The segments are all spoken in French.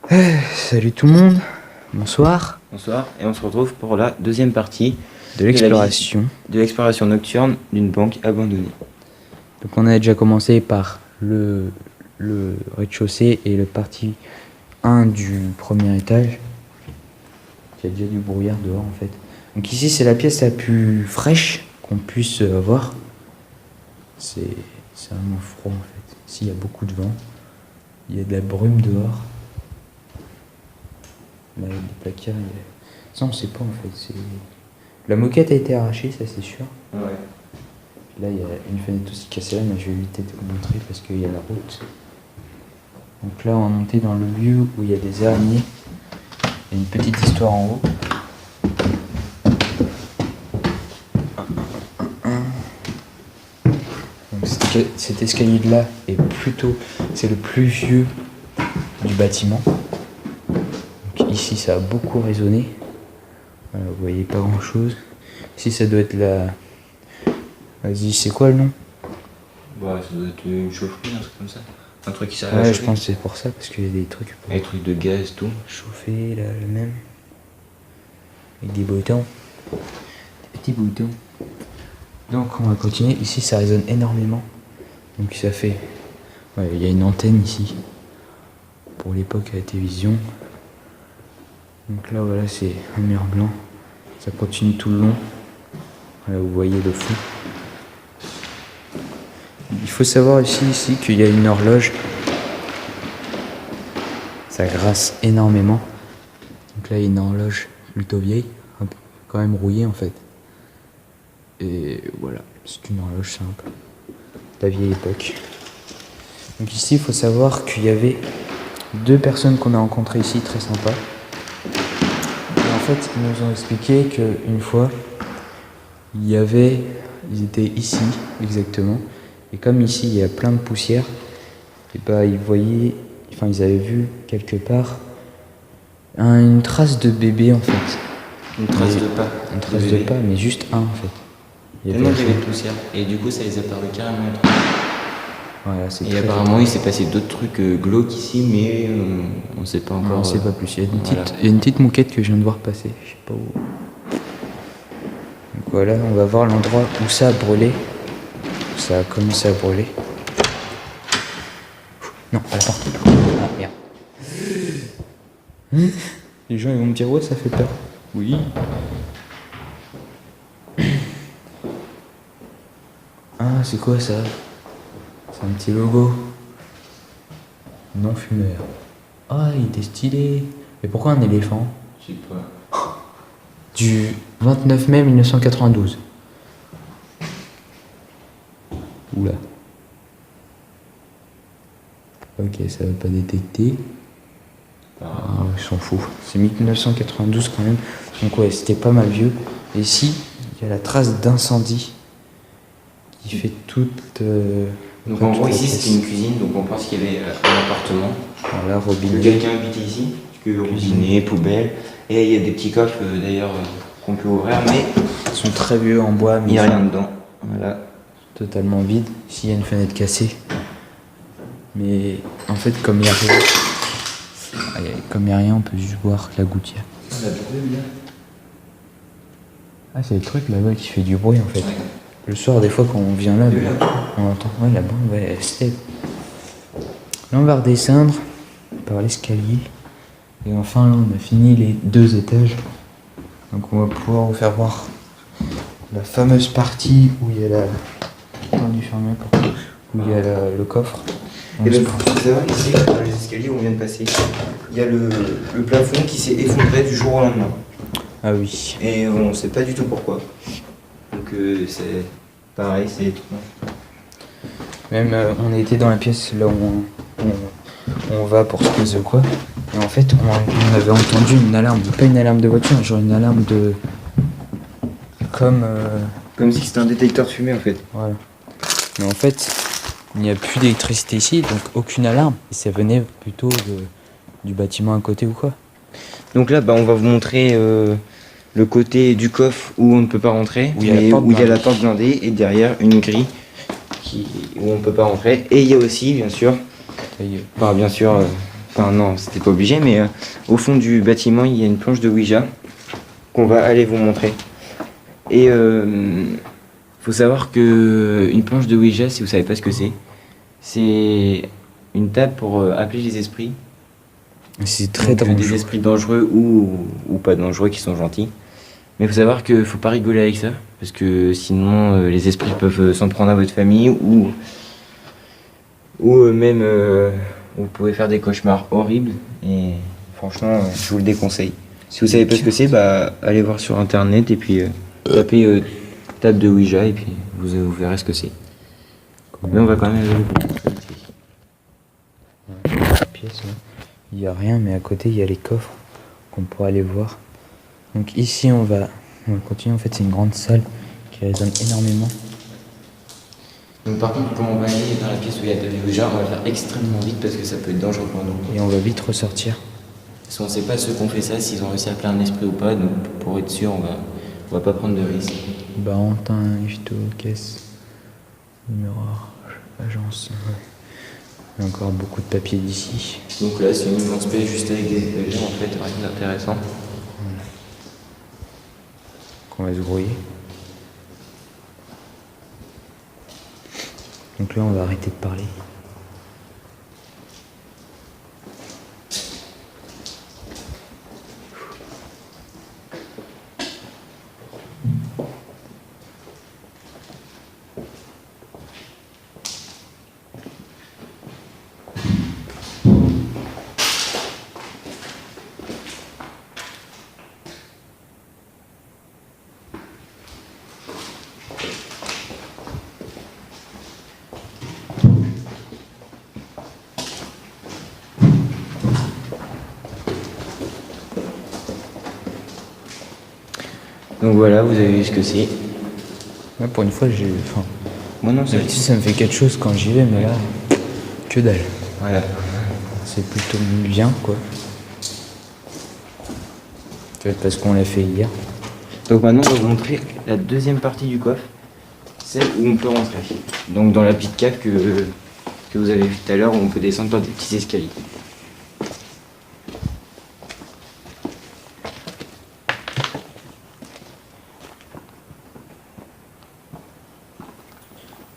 Salut tout le monde, bonsoir. Bonsoir, et on se retrouve pour la deuxième partie De l'exploration. de l'exploration nocturne d'une banque abandonnée. Donc on a déjà commencé par le rez-de-chaussée et le partie 1 du premier étage. Il y a déjà du brouillard dehors en fait. Donc ici c'est la pièce la plus fraîche qu'on puisse avoir. C'est vraiment froid en fait. Ici il y a beaucoup de vent. Il y a de la brume dehors. Là, il y a des placards. Ça on sait pas en fait. La moquette a été arrachée, ça c'est sûr. Ouais. Là, il y a une fenêtre aussi cassée là, mais je vais éviter de vous montrer parce qu'il y a la route. Donc là, on va monter dans le lieu où il y a des araignées. Il y a une petite histoire en haut. Donc cet escalier-là est c'est le plus vieux du bâtiment. Donc ici, ça a beaucoup résonné. Voilà, vous voyez pas grand-chose. Ici, ça doit être la... Vas-y, c'est quoi le nom? Ouais, ça doit être une chaufferie, un truc comme ça. Un truc qui sert à Ouais, je chauffer. pense que c'est pour ça, parce qu'il y a des trucs pour Des trucs de gaz, tout. chauffer, là, le même. Avec des boutons. Des petits boutons. Donc, on va continuer. Ici, ça résonne énormément. Donc, ça fait... Ouais, il y a une antenne ici. Pour l'époque à la télévision. Donc là, voilà, c'est un mur blanc. Ça continue tout le long. Voilà, vous voyez le fond. Il faut savoir ici qu'il y a une horloge. Ça grasse énormément. Donc là, il y a une horloge plutôt vieille, quand même rouillée en fait. Et voilà, c'est une horloge simple, de la vieille époque. Donc ici, il faut savoir qu'il y avait deux personnes qu'on a rencontrées ici, très sympas. Et en fait, ils nous ont expliqué qu'une fois, ils étaient ici exactement. Et comme ici, il y a plein de poussière, et bah ils avaient vu quelque part une trace de bébé en fait. Une trace de pas. Une trace de pas, mais juste un en fait. Tellement qu'il y avait de poussière. Et du coup, ça les a perdu carrément. Voilà, c'est Et très apparemment, il s'est passé d'autres trucs glauques ici, mais on sait pas encore. On sait pas plus. Il y a Voilà. une petite moquette que je viens de voir passer. Je sais pas où. Donc voilà, on va voir l'endroit où ça a brûlé. Où ça a commencé à brûler. Non, à la porte. Ah merde. Les gens ils vont me dire ouais, ça fait peur. Oui. Ah, c'est quoi ça? C'est un petit logo. Non fumeur. Ah, il était stylé. Mais pourquoi un éléphant? Je sais pas. Du 29 mai 1992. Oula. Ok, ça va pas détecter. Ah, je s'en fout. C'est 1992 quand même. Donc ouais, c'était pas mal vieux. Et ici, il y a la trace d'incendie qui fait toute... Donc en gros, ici, c'était une cuisine, donc on pense qu'il y avait un appartement. Voilà, Que robinet. quelqu'un habitait ici. Parce que robinet, poubelle. Et il y a des petits coffres d'ailleurs qu'on peut ouvrir, mais Ils sont très vieux en bois, mais il n'y a ils sont rien dedans. Voilà. totalement vides. Ici, il y a une fenêtre cassée. Mais en fait, comme il n'y a rien... on peut juste voir la gouttière. Ah, c'est le truc là-bas qui fait du bruit en fait. Ouais. Le soir, des fois, quand on vient là, on entend. Ouais, là-bas, ouais, c'était. Là, on va redescendre par l'escalier. Et enfin, là, on a fini les 2 étages. Donc, on va pouvoir vous faire voir la fameuse partie où il y a la. Tendu fermé, où il y a le coffre. Et le faut savoir ici, dans les escaliers où on vient de passer, il y a le plafond qui s'est effondré du jour au lendemain. Ah oui. Et on ne sait pas du tout pourquoi. Donc c'est pareil, c'est étonnant. Même, on était dans la pièce là où on va pour ce que quoi. Et en fait, on avait entendu une alarme. Pas une alarme de voiture, genre une alarme de. Comme si c'était un détecteur de fumée en fait. Voilà. Mais en fait, il n'y a plus d'électricité ici, donc aucune alarme. Et ça venait plutôt du bâtiment à côté ou quoi. Donc là, on va vous montrer le côté du coffre où on ne peut pas rentrer, Où il y a la mais porte où il y a la blindée. porte blindée et derrière une grille où on ne peut pas rentrer. Et il y a aussi, bien sûr, Ça y est. par bien sûr Enfin non, c'était pas obligé, mais au fond du bâtiment, il y a une planche de Ouija qu'on va aller vous montrer. Et faut savoir que une planche de Ouija, si vous savez pas ce que c'est une table pour appeler les esprits. C'est très Donc, dangereux. des esprits dangereux ou pas dangereux qui sont gentils. Mais il faut savoir qu'il faut pas rigoler avec ça, parce que sinon les esprits peuvent s'en prendre à votre famille ou même vous pouvez faire des cauchemars horribles. Et franchement, je vous le déconseille. Si vous savez pas ce que c'est, bah allez voir sur internet et puis tapez table de Ouija et puis vous verrez ce que c'est. Mais on va quand même aller Pièce, ouais. Il n'y a rien, mais à côté il y a les coffres qu'on pourra aller voir. Donc ici on va continuer. En fait, c'est une grande salle qui résonne énormément. Donc par contre, quand on va aller dans la pièce où il y a la table de Ouija, on va faire extrêmement vite parce que ça peut être dangereux pour nous. Et on va vite ressortir. Parce qu'on sait pas ceux qui ont fait ça, s'ils ont réussi à plaindre l'esprit ou pas, donc pour être sûr, on va pas prendre de risques. Barentin, Ifto, caisse, miroir, agence. Ouais. Il y a encore beaucoup de papier d'ici. Donc là, c'est une immense pièce juste avec des étagères, en fait, rien d'intéressant. Voilà. Qu'on va se grouiller. Donc là, on va arrêter de parler. Donc voilà, vous avez vu ce que c'est. Ouais, pour une fois, Moi non, c'est d'habitude, ça me fait quelque chose quand j'y vais, mais là, que dalle. Voilà. C'est plutôt bien, quoi. Peut-être parce qu'on l'a fait hier. Donc maintenant, on va vous montrer la deuxième partie du coffre, celle où on peut rentrer. Donc dans la petite cave que vous avez vue tout à l'heure, où on peut descendre par des petits escaliers.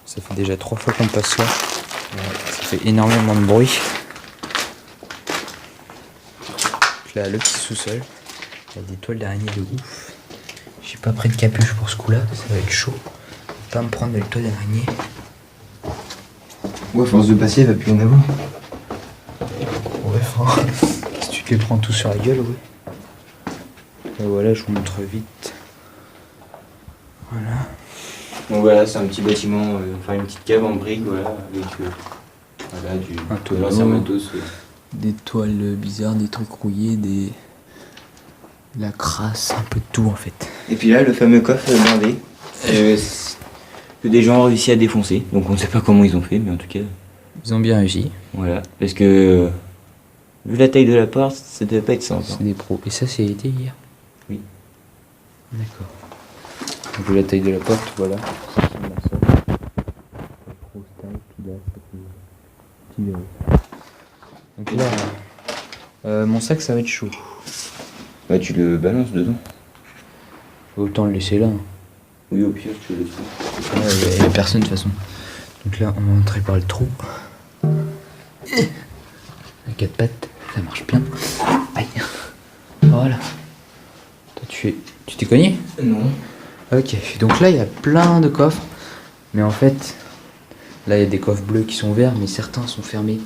Ça fait déjà 3 fois qu'on passe là. Ouais, ça fait énormément de bruit. Donc là, le petit sous-sol. Il y a des toiles d'araignée de ouf. J'ai pas pris de capuche pour ce coup-là, ça va être chaud. Pas me prendre des toiles d'araignée. Ouais, à force de passer, il va plus en avoir. Ouais, enfin, si tu te les prends tous sur la gueule, ouais. Et voilà, je vous montre vite. Voilà. Donc voilà, c'est un petit bâtiment, enfin une petite cave en briques, voilà, avec voilà, Un de tonneau. l'ancien matos. Des toiles bizarres, des trucs rouillés, de la crasse, un peu de tout en fait. Et puis là, le fameux coffre blindé, que des gens ont réussi à défoncer. Donc on ne sait pas comment ils ont fait, mais en tout cas, Ils ont bien réussi. voilà. Parce que, vu la taille de la porte, ça devait pas être simple. C'est des pros. Et ça, c'est été hier? Oui. D'accord. Donc, vu la taille de la porte, voilà. Donc là, mon sac, ça va être chaud. Bah tu le balances dedans. Autant le laisser là. Hein. Oui, au pire, tu le laisses. Ouais, il n'y a personne de toute façon. Donc là, on va entrer par le trou. À 4 pattes, ça marche bien. Aïe. Voilà. Toi, tu t'es cogné? Non. Ok, donc là il y a plein de coffres, mais en fait, là il y a des coffres bleus qui sont ouverts, mais certains sont fermés.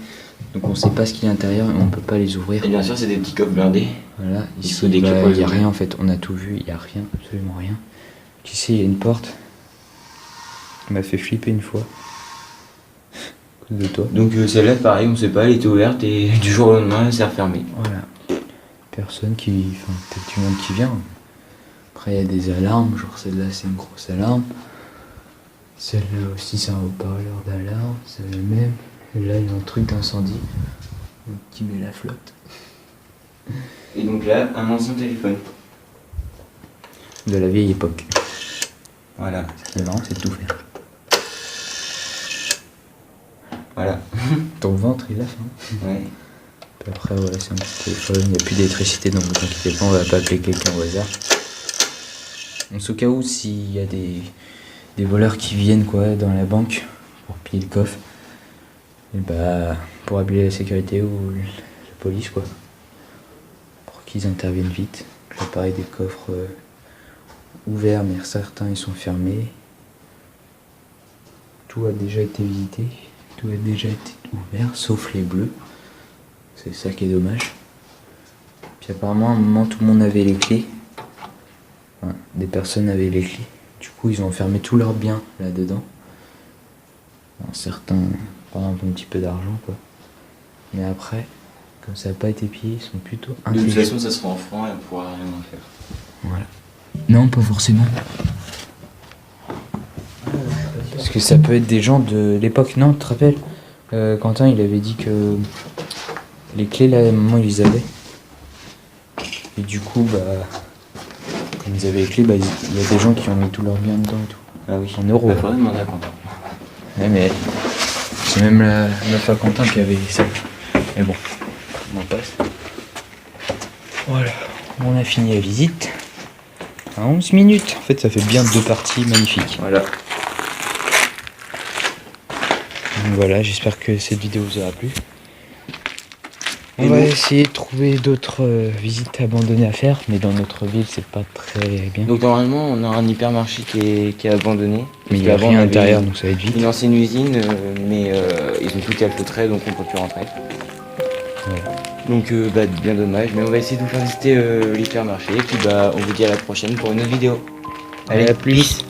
Donc on sait pas ce qu'il y a à l'intérieur et on peut pas les ouvrir. Et bien sûr, c'est des petits coffres blindés. Voilà, Il ici faut des clés bah, pour il les y a ouvrir. rien en fait, on a tout vu, il y a rien, absolument rien. Donc ici il y a une porte qui m'a fait flipper une fois. À cause de toi. Donc celle-là, pareil, on sait pas, elle était ouverte et du jour au lendemain, elle s'est refermée. Voilà. Personne qui. Enfin, peut-être du monde qui vient. Après, il y a des alarmes, genre celle-là, c'est une grosse alarme. Celle-là aussi, c'est un haut-parleur d'alarme, c'est le même. Et là, il y a un truc d'incendie qui met la flotte. Et donc là, un ancien téléphone. De la vieille époque. Voilà. Ce qui est marrant, c'est de tout faire. Voilà. Ton ventre, il a faim. Ouais. Puis après, voilà, c'est un petit téléphone, il n'y a plus d'électricité, donc ne vous inquiétez pas, on va pas appeler quelqu'un au hasard. Donc, au cas où, s'il y a des voleurs qui viennent quoi, dans la banque pour piller le coffre, et bah, pour appeler la sécurité ou la police, quoi, pour qu'ils interviennent vite. Là, pareil, des coffres ouverts, mais certains ils sont fermés. Tout a déjà été visité, tout a déjà été ouvert, sauf les bleus. C'est ça qui est dommage. Puis apparemment, à un moment, tout le monde avait les clés. Enfin, des personnes avaient les clés. Du coup, ils ont enfermé tous leurs biens là-dedans. Bon, certains, par exemple, un petit peu d'argent, quoi. Mais après, comme ça n'a pas été pillé, ils sont plutôt De toute intelligents. façon, ça sera en franc et on pourra rien en faire. Voilà. Non, pas forcément. Parce que ça peut être des gens de l'époque. Non, tu te rappelles, Quentin, il avait dit que les clés, là, à un moment, ils les avaient. Et du coup, bah, comme ils avaient les clés, bah, il y a des gens qui ont mis tous leurs biens dedans et tout. Ah oui. En euros. Bah, faudrait demander à Quentin. Ouais, mais c'est même la meuf à Quentin qui avait ça. Mais bon, on en passe. Voilà, on a fini la visite. À 11 minutes. En fait, ça fait bien 2 parties magnifiques. Voilà. Donc voilà, j'espère que cette vidéo vous aura plu. On va essayer de trouver d'autres visites abandonnées à faire, mais dans notre ville, c'est pas très bien. Donc normalement, on a un hypermarché qui est abandonné. Mais il n'y a Parce qu'avant, rien on à avait l'intérieur, donc ça va être vite. une ancienne usine, mais ils ont tout calfeutré, donc on peut plus rentrer. Voilà. Donc bah, bien dommage, mais on va essayer de vous faire visiter l'hypermarché. Et puis bah, on vous dit à la prochaine pour une autre vidéo. Allez, à plus.